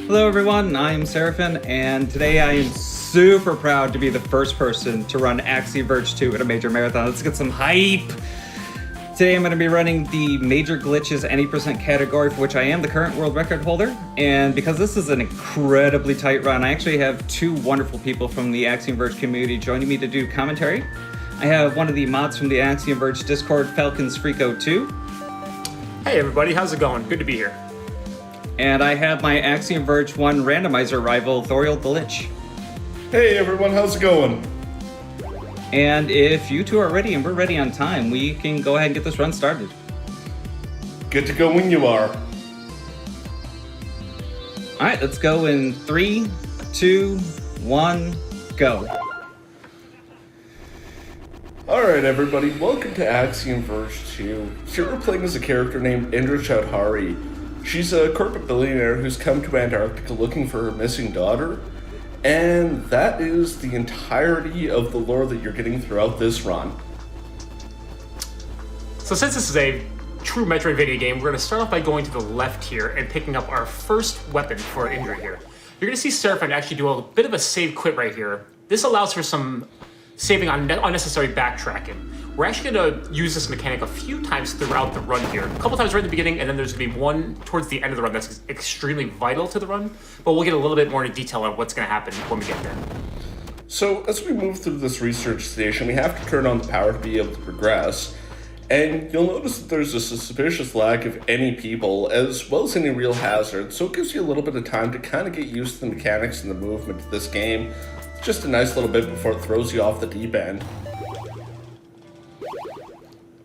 Hello everyone, I'm Seraphin, and today I am super proud to be the first person to run Axiom Verge 2 at a major marathon. Let's get some hype! Today I'm going to be running the Major Glitches any percent category, for which I am the current world record holder. And because this is an incredibly tight run, I actually have two wonderful people from the Axiom Verge community joining me to do commentary. I have one of the mods from the Axiom Verge Discord, Falconsfreak02. Hey everybody, how's it going? Good to be here. And I have my Axiom Verge 1 randomizer rival, ThorialTheLich. Hey everyone, how's it going? And if you two are ready and we're ready on time, we can go ahead and get this run started. Good to go when you are. Alright, let's go in 3, 2, 1, go. Alright everybody, welcome to Axiom Verge 2. Here we're playing as a character named Indra Chowdhury. She's a corporate billionaire who's come to Antarctica looking for her missing daughter. And that is the entirety of the lore that you're getting throughout this run. So since this is a true Metroidvania game, we're going to start off by going to the left here and picking up our first weapon for Indra here. You're going to see Seraphin actually do a bit of a save quit right here. This allows for some saving on unnecessary backtracking. We're actually going to use this mechanic a few times throughout the run here. A couple times right in the beginning, and then there's going to be one towards the end of the run that's extremely vital to the run. But we'll get a little bit more into detail on what's going to happen when we get there. So as we move through this research station, we have to turn on the power to be able to progress. And you'll notice that there's a suspicious lack of any people, as well as any real hazards, so it gives you a little bit of time to kind of get used to the mechanics and the movement of this game. Just a nice little bit before it throws you off the deep end.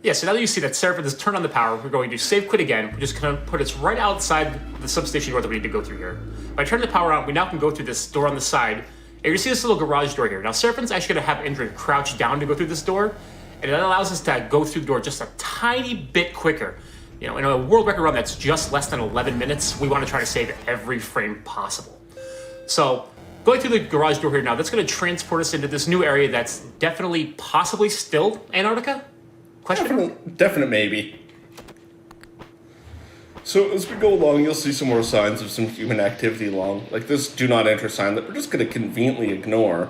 Yeah, so now that you see that Seraphin has turned on the power, we're going to save quit again. We're just going to put us right outside the substation door that we need to go through here. By turning the power on, we now can go through this door on the side. And you're going to see this little garage door here. Now, Seraphin's actually going to have Indra crouch down to go through this door, and that allows us to go through the door just a tiny bit quicker. You know, in a world record run that's just less than 11 minutes, we want to try to save every frame possible. So, going through the garage door here now, that's going to transport us into this new area that's definitely, possibly still Antarctica? Definite maybe. So as we go along, you'll see some more signs of some human activity along, like this do not enter sign that we're just going to conveniently ignore.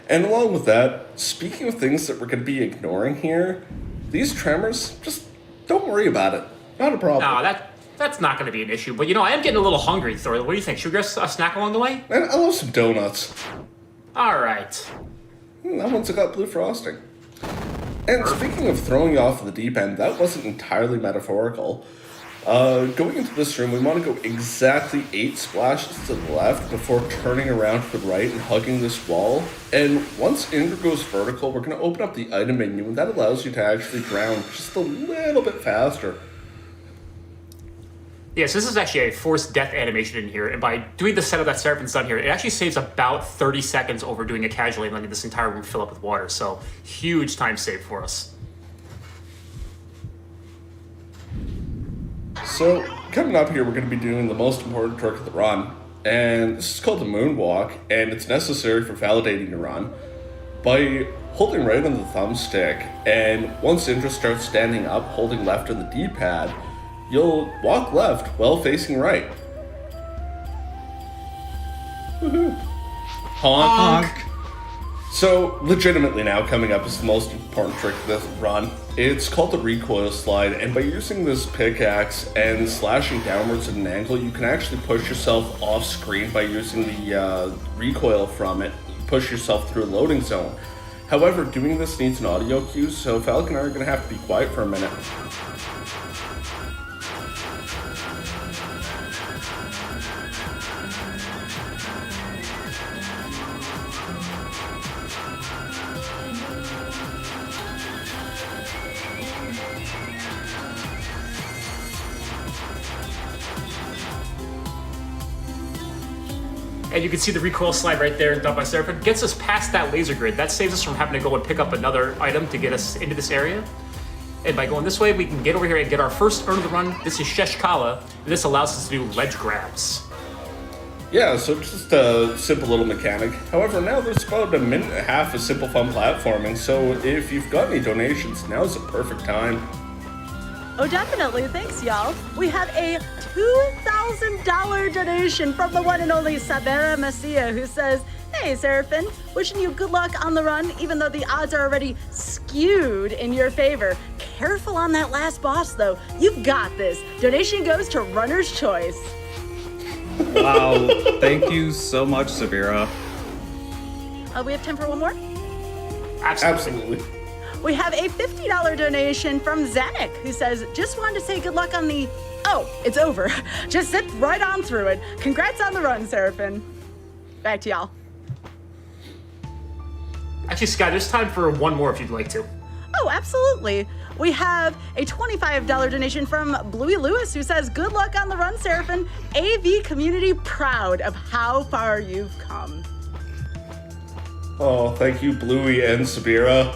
And along with that, speaking of things that we're going to be ignoring here, these tremors, just don't worry about it. Not a problem. No, that's not going to be an issue. But, you know, I am getting a little hungry, Thorial. What do you think? Should we get a snack along the way? And I love some donuts. All right. That one's got blue frosting. And speaking of throwing you off the deep end, that wasn't entirely metaphorical. Going into this room, we want to go exactly 8 splashes to the left before turning around to the right and hugging this wall. And once Indra goes vertical, we're going to open up the item menu, and that allows you to actually drown just a little bit faster. Yes, this is actually a forced death animation in here, and by doing the setup that Seraphin's done here, it actually saves about 30 seconds over doing it casually and letting this entire room fill up with water, so huge time save for us. So, coming up here, we're going to be doing the most important trick of the run, and this is called the moonwalk, and it's necessary for validating your run. By holding right on the thumbstick, and once Indra starts standing up, holding left on the D-pad, you'll walk left while facing right. Woohoo! Honk! So, legitimately now, coming up is the most important trick of this run. It's called the recoil slide, and by using this pickaxe and slashing downwards at an angle, you can actually push yourself off screen by using the recoil from it, push yourself through a loading zone. However, doing this needs an audio cue, so Falcon and I are going to have to be quiet for a minute. And you can see the recoil slide right there done by Seraphin. Gets us past that laser grid. That saves us from having to go and pick up another item to get us into this area. And by going this way, we can get over here and get our first urn of the run. This is Sheshkala, and this allows us to do ledge grabs. Yeah, so just a simple little mechanic. However, now there's about a minute and a half of simple fun platforming, so if you've got any donations, now's the perfect time. Oh, definitely. Thanks, y'all. We have a $2,000 donation from the one and only Sabera Macia, who says, "Hey, Seraphin, wishing you good luck on the run, even though the odds are already skewed in your favor. Careful on that last boss, though. You've got this. Donation goes to Runner's Choice." Wow, thank you so much, Sabira. We have time for one more? Absolutely. We have a $50 donation from Zanik, who says, "Just wanted to say good luck on the..." Oh, it's over. Just zip right on through it. Congrats on the run, Seraphin. Back to y'all. Actually, Sky, there's time for one more if you'd like to. Oh, absolutely. We have a $25 donation from Bluey Lewis, who says, "Good luck on the run, Seraphin. AV community proud of how far you've come." Oh, thank you, Bluey and Sabira.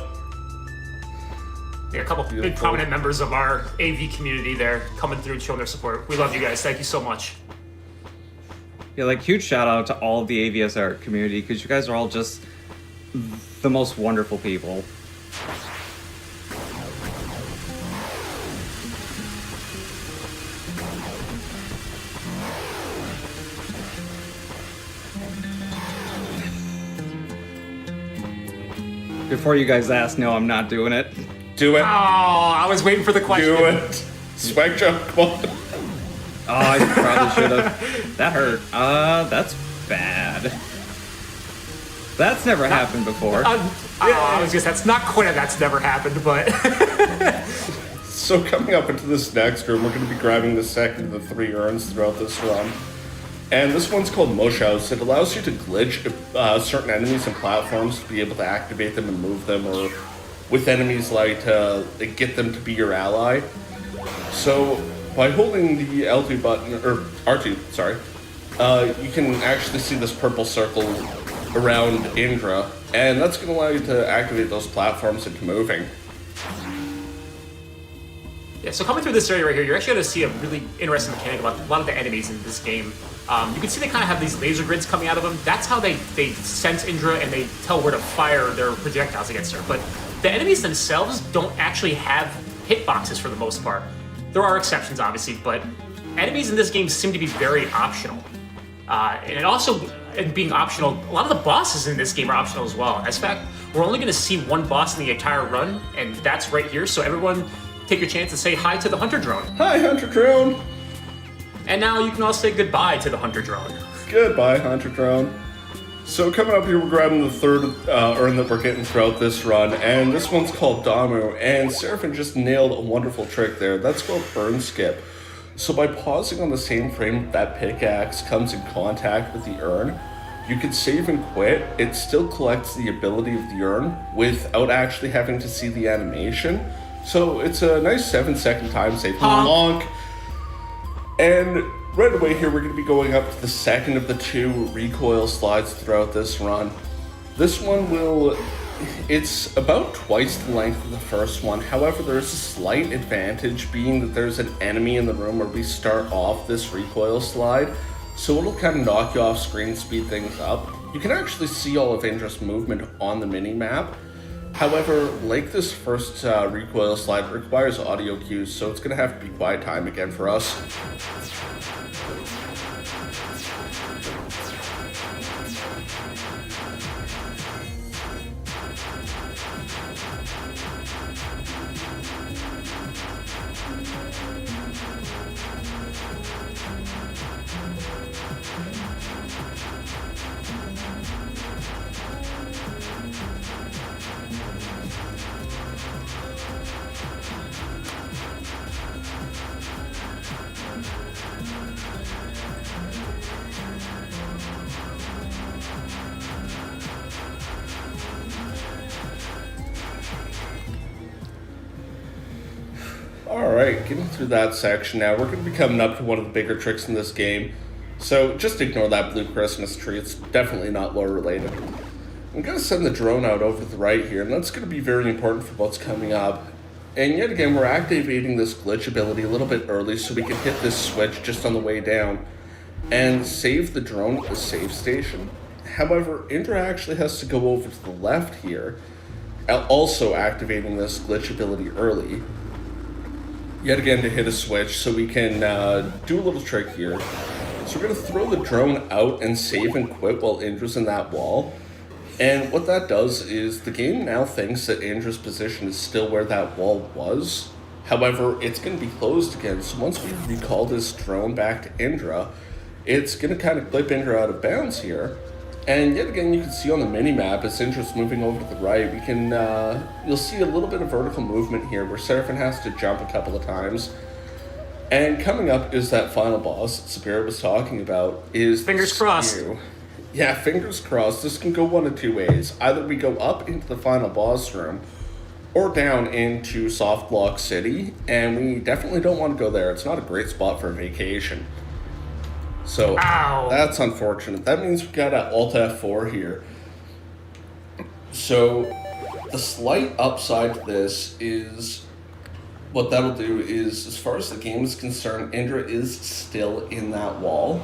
Yeah, a couple big prominent members of our AV community there coming through and showing their support. We love you guys. Thank you so much. Yeah, like huge shout out to all of the AVSR community because you guys are all just the most wonderful people. Before you guys ask, no, I'm not doing it. Do it. Oh, I was waiting for the question. Do it. Swag jump, come on. Oh, I probably should have. That hurt. That's bad. That's never happened before. I was just, that's not quite a that's never happened, but... So coming up into this next room, we're going to be grabbing the second of the 3 urns throughout this run. And this one's called Mush House. It allows you to glitch certain enemies and platforms to be able to activate them and move them, or with enemies like to get them to be your ally. So by holding the L2 button, or R2, sorry, you can actually see this purple circle around Indra, and that's going to allow you to activate those platforms into moving. Yeah, so coming through this area right here, you're actually going to see a really interesting mechanic about a lot of the enemies in this game. You can see they kind of have these laser grids coming out of them. That's how they sense Indra and they tell where to fire their projectiles against her. But the enemies themselves don't actually have hitboxes for the most part. There are exceptions, obviously, but enemies in this game seem to be very optional. And it also, being optional, a lot of the bosses in this game are optional as well. As a fact, we're only going to see one boss in the entire run, and that's right here. So everyone, take your chance and say hi to the Hunter Drone. Hi, Hunter Drone. And now you can all say goodbye to the Hunter Drone. Goodbye, Hunter Drone. So coming up here, we're grabbing the third urn that we're getting throughout this run, and this one's called Damu, and Seraphin just nailed a wonderful trick there. That's called Urn Skip. So by pausing on the same frame that pickaxe comes in contact with the urn, you can save and quit. It still collects the ability of the urn without actually having to see the animation. So it's a nice 7-second time save. Honk! And right away here, we're going to be going up to the second of the 2 recoil slides throughout this run. This one it's about twice the length of the first one. However, there's a slight advantage being that there's an enemy in the room where we start off this recoil slide. So it'll kind of knock you off screen, speed things up. You can actually see all of Indra's movement on the mini-map. However, like this first recoil slide, it requires audio cues, so it's going to have to be quiet time again for us. Alright, getting through that section now, we're going to be coming up to one of the bigger tricks in this game. So just ignore that blue Christmas tree, it's definitely not lore related. I'm going to send the drone out over to the right here, and that's going to be very important for what's coming up. And yet again, we're activating this glitch ability a little bit early so we can hit this switch just on the way down and save the drone at the save station. However, Indra actually has to go over to the left here, also activating this glitch ability early. yet again to hit a switch so we can do a little trick here. So we're going to throw the drone out and save and quit while Indra's in that wall. And what that does is the game now thinks that Indra's position is still where that wall was. However, it's going to be closed again. So once we recall this drone back to Indra, it's going to kind of clip Indra out of bounds here. And yet again, you can see on the mini-map, as Indra's moving over to the right, we can, you'll see a little bit of vertical movement here where Seraphin has to jump a couple of times. And coming up is that final boss that Spirit was talking about, is Fingers crossed. Yeah, fingers crossed. This can go one of two ways. Either we go up into the final boss room, or down into Soft Block City, and we definitely don't want to go there. It's not a great spot for a vacation. So, That's unfortunate. That means we gotta Alt F4 here. So, the slight upside to this is, what that'll do is, as far as the game is concerned, Indra is still in that wall.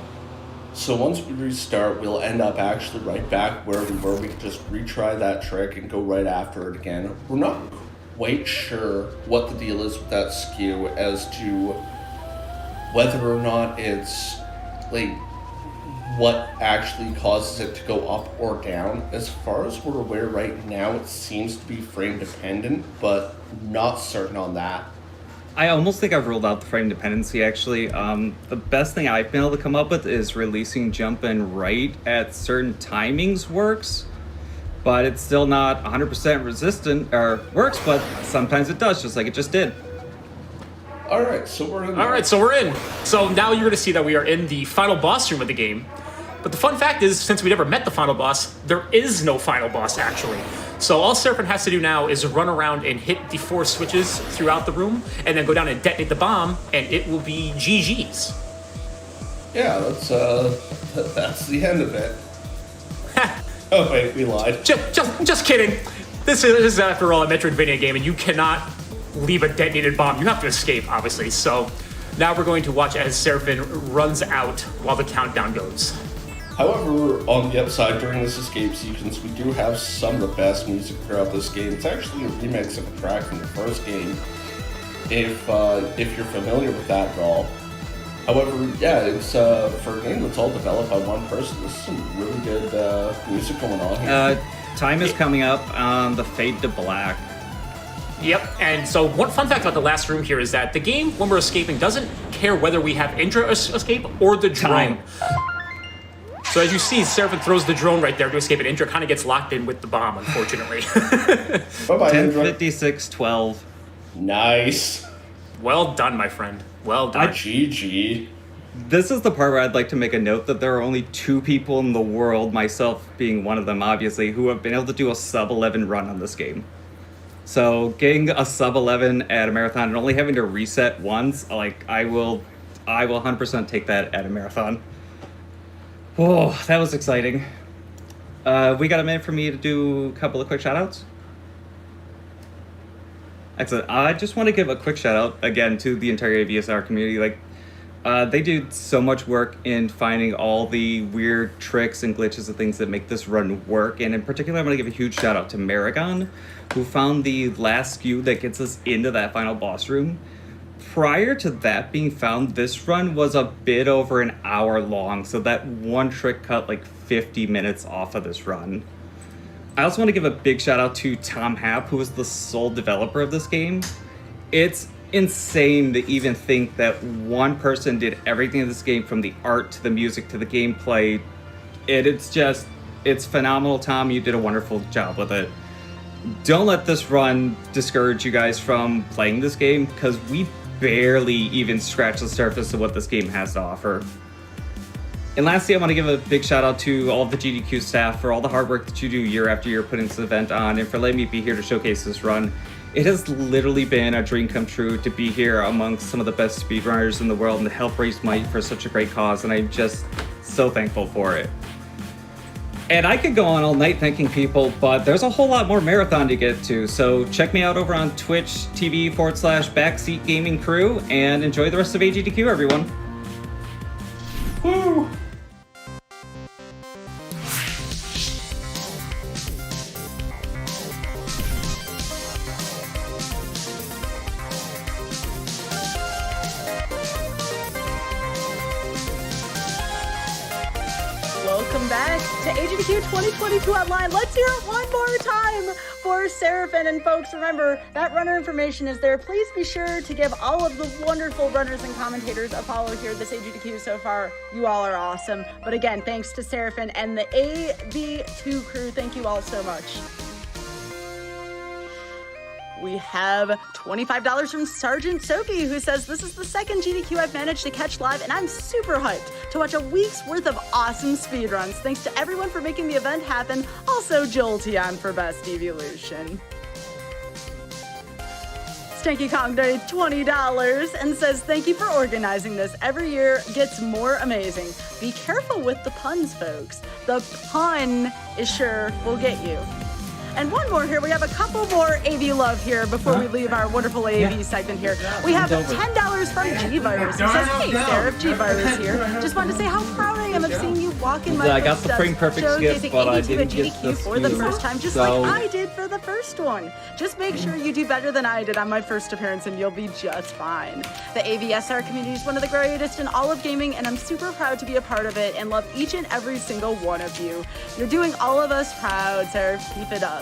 So once we restart, we'll end up actually right back where we were. We can just retry that trick and go right after it again. We're not quite sure what the deal is with that skew as to whether or not it's like what actually causes it to go up or down. As far as we're aware right now, it seems to be frame dependent, but not certain on that. I almost think I've ruled out the frame dependency, actually. The best thing I've been able to come up with is releasing jump and right at certain timings works, but it's still not 100% resistant, or works, but sometimes it does, just like it just did. Alright, so we're in. Alright, so we're in. So now you're going to see that we are in the final boss room of the game. But the fun fact is, since we never met the final boss, there is no final boss, actually. So all Seraphin has to do now is run around and hit the 4 switches throughout the room, and then go down and detonate the bomb, and it will be GG's. Yeah, that's the end of it. Oh wait, we lied. Just kidding. This is after all a Metroidvania game, and you cannot leave a detonated bomb. You have to escape, obviously. So now we're going to watch as Seraphin runs out while the countdown goes. However, on the upside, during this escape sequence, we do have some of the best music throughout this game. It's actually a remix of a track from the first game, if you're familiar with that at all. However, yeah, it's for a game that's all developed by one person. This is some really good music going on here. Time is coming up on the Fade to Black. Yep, and so one fun fact about the last room here is that the game, when we're escaping, doesn't care whether we have Indra escape or the drone. So as you see, Seraphin throws the drone right there to escape, and Indra kind of gets locked in with the bomb, unfortunately. Bye-bye, Indra. 10:56:12. Nice. Well done, my friend. Well done. GG. This is the part where I'd like to make a note that there are only 2 people in the world, myself being one of them, obviously, who have been able to do a sub-11 run on this game. So getting a sub-11 at a marathon and only having to reset once, like, I will 100% take that at a marathon. Oh, that was exciting. We got a minute for me to do a couple of quick shout-outs? Excellent. I just want to give a quick shout-out, again, to the entire AVSR community. Like, they do so much work in finding all the weird tricks and glitches and things that make this run work. And in particular, I'm going to give a huge shout-out to Maragon, who found the last skew that gets us into that final boss room. Prior to that being found, this run was a bit over an hour long, so that one trick cut like 50 minutes off of this run. I also want to give a big shout out to Tom Happ, who is the sole developer of this game. It's insane to even think that one person did everything in this game, from the art to the music to the gameplay. It's phenomenal, Tom. You did a wonderful job with it. Don't let this run discourage you guys from playing this game, because we barely even scratch the surface of what this game has to offer. And lastly, I want to give a big shout out to all of the GDQ staff for all the hard work that you do year after year putting this event on, and for letting me be here to showcase this run. It has literally been a dream come true to be here amongst some of the best speedrunners in the world and to help raise money for such a great cause, and I'm just so thankful for it. And I could go on all night thanking people, but there's a whole lot more marathon to get to, so check me out over on Twitch TV/Backseat Gaming Crew, and enjoy the rest of AGDQ, everyone. Woo! welcome back to AGDQ 2022 Online. Let's hear it one more time for Seraphin. And folks, remember, that runner information is there. Please be sure to give all of the wonderful runners and commentators a follow here this AGDQ so far. You all are awesome. But again, thanks to Seraphin and the AV2 crew. Thank you all so much. We have $25 from Sergeant Sophie, who says, this is the second GDQ I've managed to catch live, and I'm super hyped to watch a week's worth of awesome speedruns. Thanks to everyone for making the event happen. Also, Joel Tion for Best Evolution. Stanky Kong donated $20 and says, thank you for organizing this. Every year gets more amazing. Be careful with the puns, folks. The pun is sure will get you. And one more here. We have a couple more AV love here before we leave our wonderful AV segment here. We have $10 from G-Virus. He says, hey, Seraph, G-Virus here. Just wanted to say how proud I am of seeing you walk in my I got the frame perfect skip, but I didn't get the for the first time, just like I did for the first one. Just make sure you do better than I did on my first appearance, and you'll be just fine. The AVSR community is one of the greatest in all of gaming, and I'm super proud to be a part of it and love each and every single one of you. You're doing all of us proud, Seraph. Keep it up.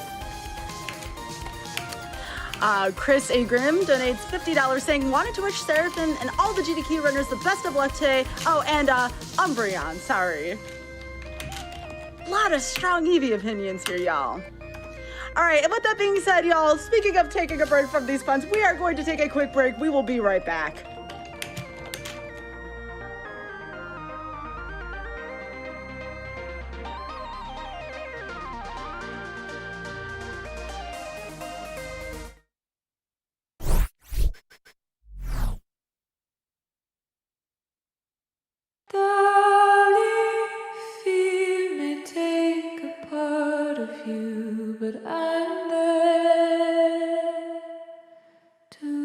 Chris A. Grimm donates $50 saying, wanted to wish Seraphin and all the GDQ runners the best of luck today. Oh, and Umbreon, sorry. A lot of strong EV opinions here, y'all. All right, and with that being said, y'all, speaking of taking a break from these puns, we are going to take a quick break. We will be right back. But I'm there too.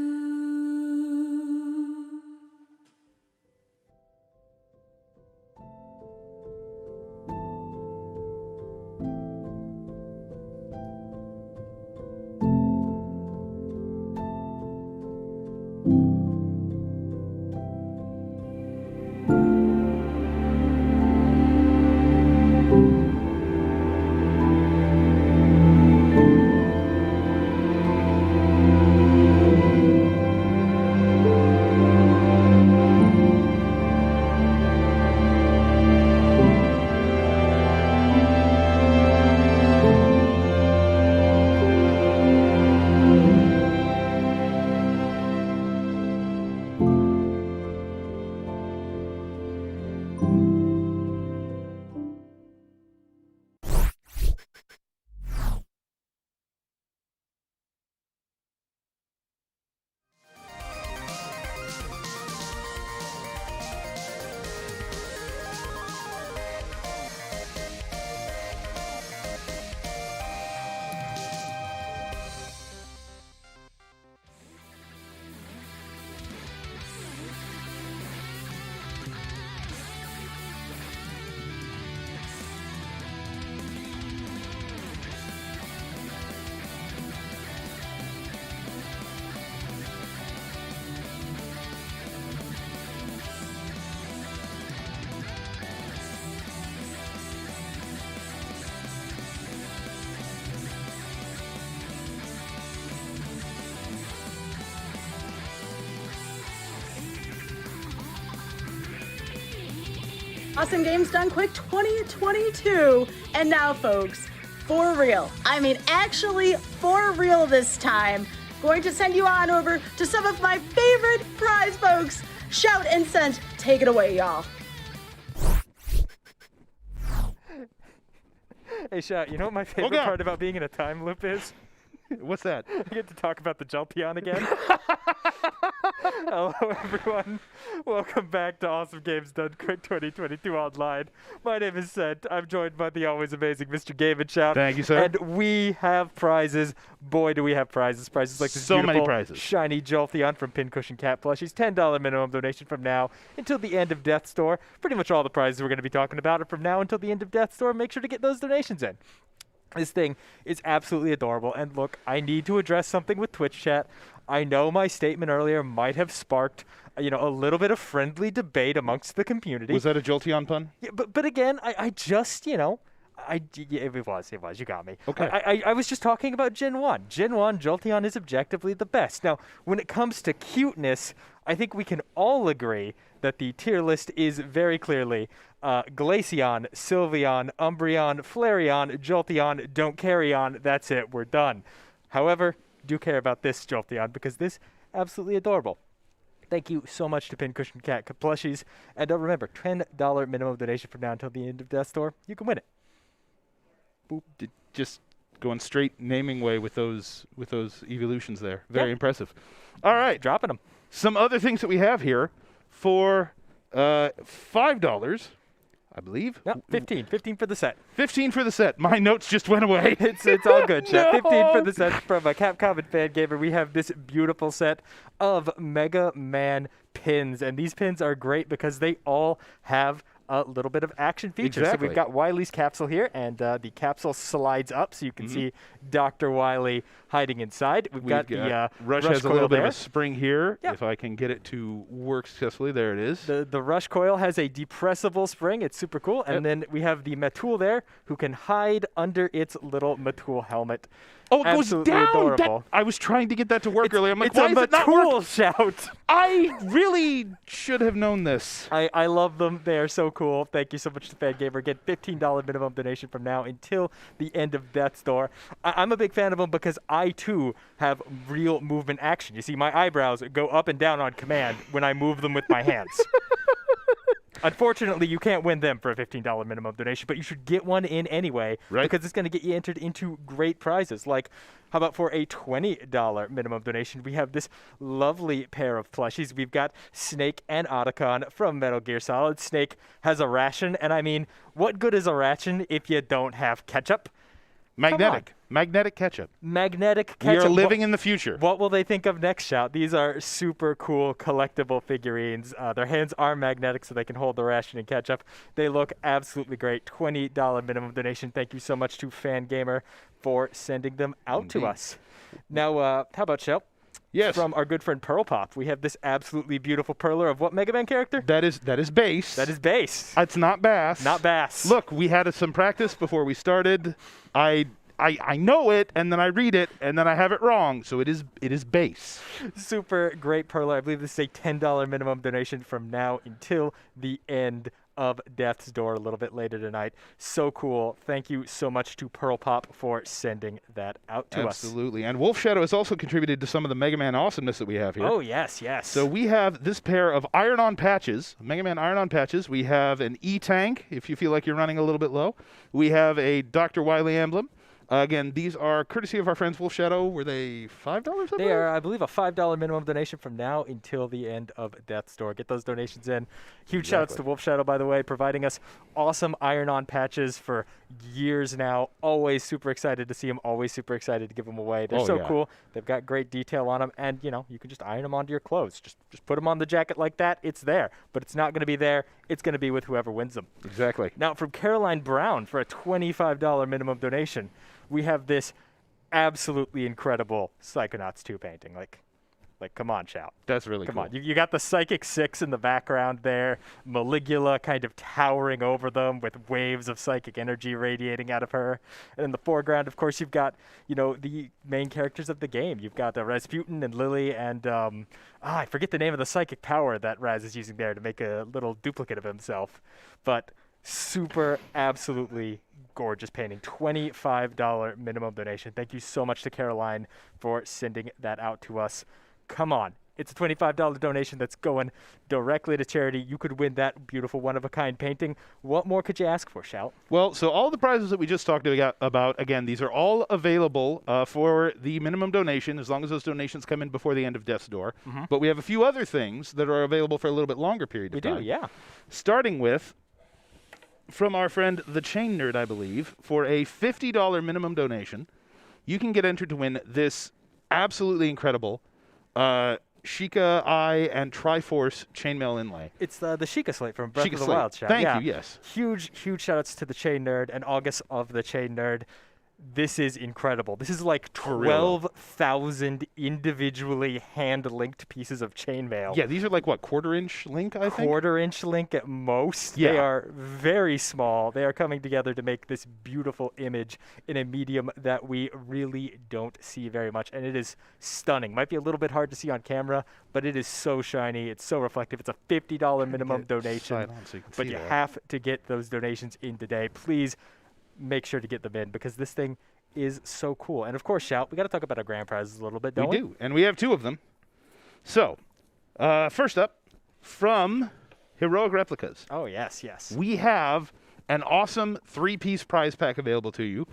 Awesome Games Done Quick 2022. And now, folks, for real. I mean, actually, for real this time. Going to send you on over to some of my favorite prize folks. Shout and send. Take it away, y'all. Hey, Shout, you know what my favorite part about being in a time loop is? What's that? I get to talk about the Jolteon again. Hello, everyone. Welcome back to Awesome Games Done Quick 2022 Online. My name is Sent. I'm joined by the always amazing Mr. Game and Shout. Thank you, sir. And we have prizes. Boy, do we have prizes. Prizes like this So many beautiful, prizes. shiny Jolteon from Pincushion Cat Plushies. $10 minimum donation from now until the end of Death Store. Pretty much all the prizes we're going to be talking about are from now until the end of Death Store. Make sure to get those donations in. This thing is absolutely adorable. And look, I need to address something with Twitch chat. I know my statement earlier might have sparked, a little bit of friendly debate amongst the community. Was that a Jolteon pun? Yeah, but again, I just, it was. You got me. Okay. I was just talking about Gen 1. Gen 1, Jolteon is objectively the best. Now, when it comes to cuteness, I think we can all agree that the tier list is very clearly Glaceon, Sylveon, Umbreon, Flareon, Jolteon, don't carry on. That's it. We're done. However, do care about this Jolteon because this absolutely adorable. Thank you so much to Pincushion Cat plushies. And don't remember, $10 minimum donation from now until the end of Death Store. You can win it. Boop. Just going straight naming way with those evolutions there. Very impressive. All right. Dropping them. Some other things that we have here for $5, I believe. No, 15 for the set. 15 for the set. My notes just went away. It's all good, Chef. No. 15 for the set from a Capcom and Fan Gamer. We have this beautiful set of Mega Man pins, and these pins are great because they all have a little bit of action features. Exactly. So we've got Wily's capsule here, and the capsule slides up so you can see Dr. Wily hiding inside. We've got the Rush has a coil little bit there. of a spring here. Yeah. If I can get it to work successfully, there it is. The Rush coil has a depressible spring. It's super cool. And then we have the Matul there who can hide under its little Matul helmet. Oh, it Absolutely goes down. Adorable. I was trying to get that to work earlier. I'm like, It's why a is it not working? Matul shout. I really should have known this. I love them. They are so cool. Thank you so much to Fan Gamer. Get $15 minimum donation from now until the end of Death Store. I'm a big fan of them because I, too, have real movement action. You see, my eyebrows go up and down on command when I move them with my hands. Unfortunately, you can't win them for a $15 minimum donation, but you should get one in anyway because it's going to get you entered into great prizes. Like, how about for a $20 minimum donation, we have this lovely pair of plushies. We've got Snake and Otacon from Metal Gear Solid. Snake has a ration, and I mean, what good is a ration if you don't have ketchup? Magnetic ketchup. Magnetic ketchup. We are living in the future. What will they think of next, Shout? These are super cool collectible figurines. Their hands are magnetic so they can hold the ration and ketchup. They look absolutely great. $20 minimum donation. Thank you so much to Fan Gamer for sending them out to us. Now, how about Shout? Yes. From our good friend Pearl Pop, we have this absolutely beautiful perler of what Mega Man character? That is base. That is Bass. It's not Bass. Not Bass. Look, we had some practice before we started. I know it, and then I read it, and then I have it wrong. So it is base. Super great perler. I believe this is a $10 minimum donation from now until the end of Death's Door a little bit later tonight. So cool. Thank you so much to Pearl Pop for sending that out to us. Absolutely. And Wolf Shadow has also contributed to some of the Mega Man awesomeness that we have here. Oh, yes. So we have this pair of iron-on patches, Mega Man iron-on patches. We have an E-Tank, if you feel like you're running a little bit low. We have a Dr. Wily emblem. Again, these are courtesy of our friends Wolf Shadow. Were they $5? They are, I believe, a $5 minimum donation from now until the end of Death's Door. Get those donations in. Huge shout-outs to Wolf Shadow, by the way, providing us awesome iron-on patches for years now. Always super excited to see them. Always super excited to give them away. They're so cool. They've got great detail on them, and you can just iron them onto your clothes. Just put them on the jacket like that. It's there, but it's not going to be there. It's going to be with whoever wins them. Exactly. Now, from Caroline Brown for a $25 minimum donation, we have this absolutely incredible Psychonauts 2 painting. Like, come on, Shout. That's really cool. cool. Come on. You got the Psychic 6 in the background there, Maligula kind of towering over them with waves of psychic energy radiating out of her. And in the foreground, of course, you've got, the main characters of the game. You've got Rasputin and Lily and, I forget the name of the psychic power that Raz is using there to make a little duplicate of himself. But super, absolutely gorgeous painting. $25 minimum donation. Thank you so much to Caroline for sending that out to us. Come on. It's a $25 donation that's going directly to charity. You could win that beautiful one-of-a-kind painting. What more could you ask for, Shout? Well, so all the prizes that we just talked about, again, these are all available for the minimum donation, as long as those donations come in before the end of Death's Door. But we have a few other things that are available for a little bit longer period of time. We do, yeah. Starting with, from our friend The Chain Nerd, I believe, for a $50 minimum donation, you can get entered to win this absolutely incredible Sheikah Eye and Triforce chainmail inlay. It's the Sheikah Slate from Breath Sheikah of the Slate. Wild, Shout. Thank you, yes. Huge shout-outs to The Chain Nerd and August of The Chain Nerd. This is incredible. This is like real, 12,000 individually hand-linked pieces of chainmail. Yeah, these are like, what, quarter-inch link, I think? Quarter-inch link at most. Yeah. They are very small. They are coming together to make this beautiful image in a medium that we really don't see very much, and it is stunning. Might be a little bit hard to see on camera, but it is so shiny. It's so reflective. It's a $50 minimum donation, So you can but see you that. have to get those donations in today. Please make sure to get them in because this thing is so cool. And of course, Shout, we got to talk about our grand prizes a little bit, don't we? We do, and we have 2 of them. So, first up, from Heroic Replicas, Oh, yes, yes. we have an awesome 3-piece prize pack available to you,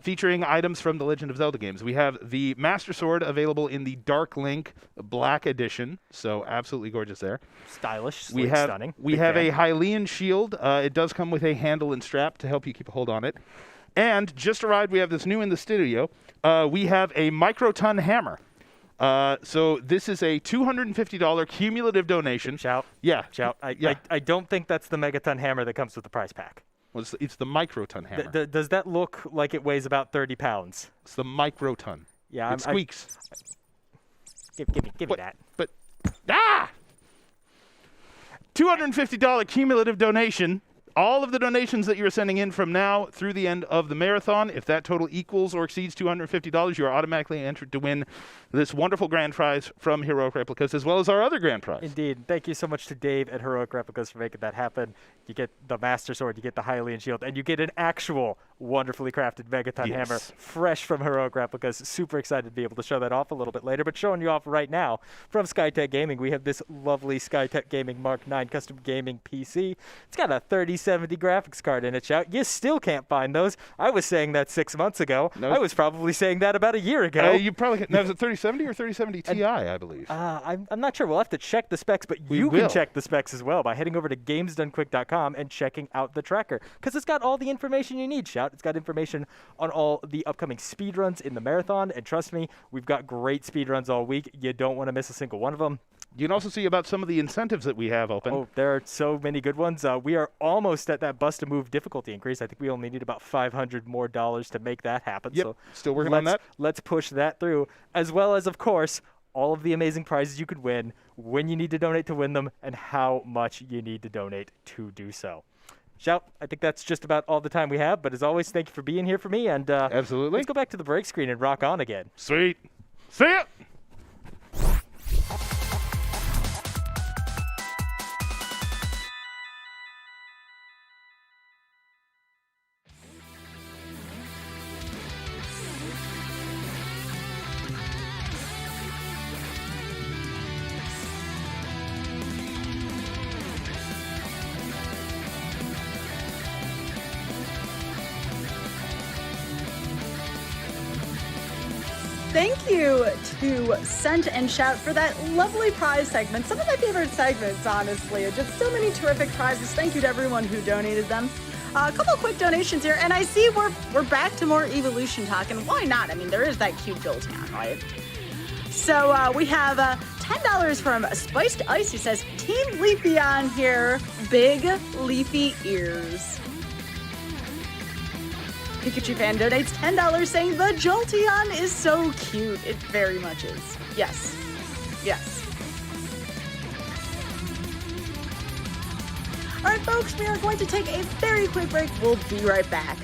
featuring items from the Legend of Zelda games. We have the Master Sword available in the Dark Link Black Edition, so absolutely gorgeous there. Stylish, We sleek, have stunning. we Big have fan. a Hylian shield. It does come with a handle and strap to help you keep a hold on it. And just arrived, we have this new in the studio. We have a microton hammer. So this is a $250 cumulative donation. Shout. Yeah. Shout. Yeah. I don't think that's the Megaton hammer that comes with the prize pack. Well, it's the microton hammer. Does that look like it weighs about 30 pounds? It's the microton. Yeah, It squeaks. Give me that. But $250 cumulative donation. All of the donations that you're sending in from now through the end of the marathon, if that total equals or exceeds $250, you are automatically entered to win this wonderful grand prize from Heroic Replicas, as well as our other grand prize. Indeed. Thank you so much to Dave at Heroic Replicas for making that happen. You get the Master Sword, you get the Hylian Shield, and you get an actual wonderfully crafted Megaton Yes. hammer, fresh from Heroic Replicas. Super excited to be able to show that off a little bit later, but showing you off right now from Skytech Gaming, we have this lovely Skytech Gaming Mark 9 custom gaming PC. It's got a 3070 graphics card in it, Shout. You still can't find those. I was saying that 6 months ago. No. I was probably saying that about a year ago. You probably can. Now, is it 3070 or 3070 Ti, I believe? I'm not sure. We'll have to check the specs, but We you will. can check the specs as well by heading over to GamesDoneQuick.com and checking out the tracker because it's got all the information you need, Shout. It's got information on all the upcoming speedruns in the marathon, and trust me, we've got great speedruns all week. You don't want to miss a single one of them. You can also see about some of the incentives that we have open. Oh, there are so many good ones. We are almost at that bust-to-move difficulty increase. I think we only need about $500 more to make that happen. Yep, So still working on that. Let's push that through, as well as, of course, all of the amazing prizes you could win, when you need to donate to win them, and how much you need to donate to do so. Shout, I think that's just about all the time we have, but as always, thank you for being here for me, and Absolutely. let's go back to the break screen and rock on again. Sweet. See ya! Thank you to Scent and Shout for that lovely prize segment. Some of my favorite segments, honestly. Just so many terrific prizes. Thank you to everyone who donated them. A couple quick donations here, and I see we're back to more evolution talk, and why not? I mean, there is that cute Jolteon, right? So we have $10 from Spiced Ice. He says, Team Leafeon here, big leafy ears. Pikachu fan donates $10 saying the Jolteon is so cute. It very much is. Yes. Yes. All right, folks, we are going to take a very quick break. We'll be right back.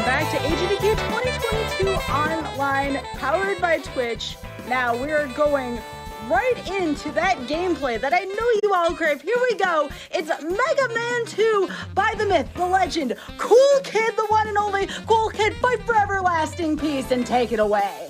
Back to AGDQ 2022 online, powered by Twitch. Now we're going right into that gameplay that I know you all crave. Here we go. It's Mega Man 2 by the myth, the legend, Cool Kid, the one and only Cool Kid. Fight for everlasting peace and take it away.